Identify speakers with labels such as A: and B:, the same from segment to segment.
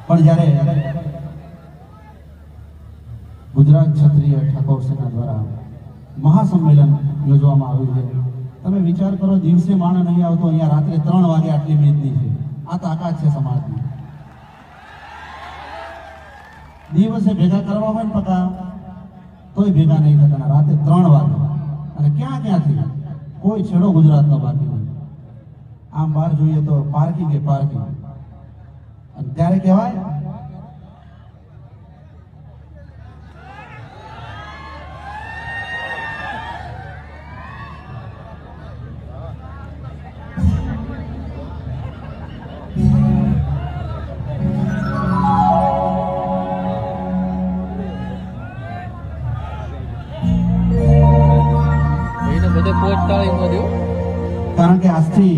A: પણ જ્યારે ગુજરાત ક્ષત્રિય ઠાકોર સેના દ્વારા મહાસંમેલન યોજવામાં આવ્યું છે, તમે વિચાર કરો, દિવસે માણસ નહીં આવતો, અહીંયા રાત્રે 3 વાગે આટલી મેદની છે. આ તાકાત છે સમાજની. દિવસે ભેગા કરવા હોય ને પકા તોય ભેગા નહીં થતા, રાતે 3 વાગે. અને ક્યાંથી કોઈ છેડો ગુજરાતનો બાકી નહીં. આમ બહાર જોઈએ તો પાર્કિંગ એ પાર્કિંગ. અને ત્યારે કહેવાય કારણ કે આજથી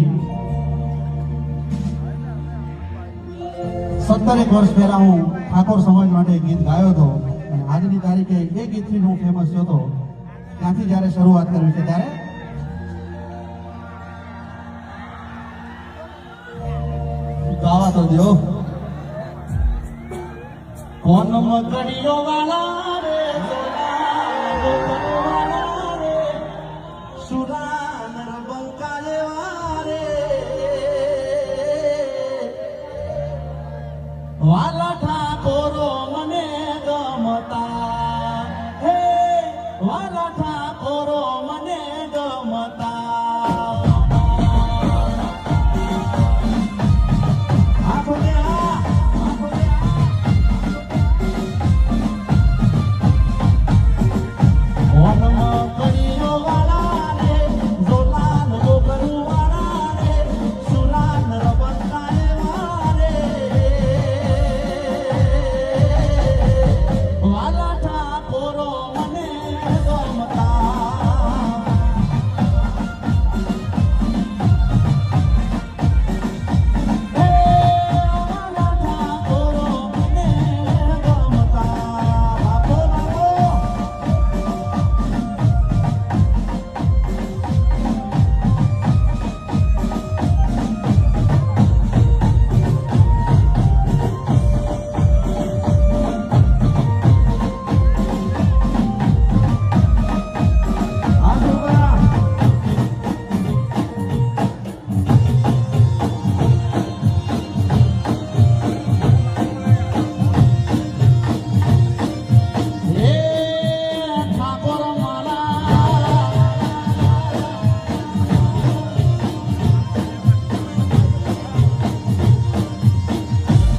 A: 17 વર્ષ પહેલા હું ઠાકોર સમાજ માટે ગીત ગાયો હતો, અને આજની તારીખે એ ગીતથી હું ફેમસ થયો હતો. ત્યાંથી જ્યારે શરૂઆત કરવી છે ત્યારે ગાવા તો દો. કોન મકડીઓ વાલા રે વાલા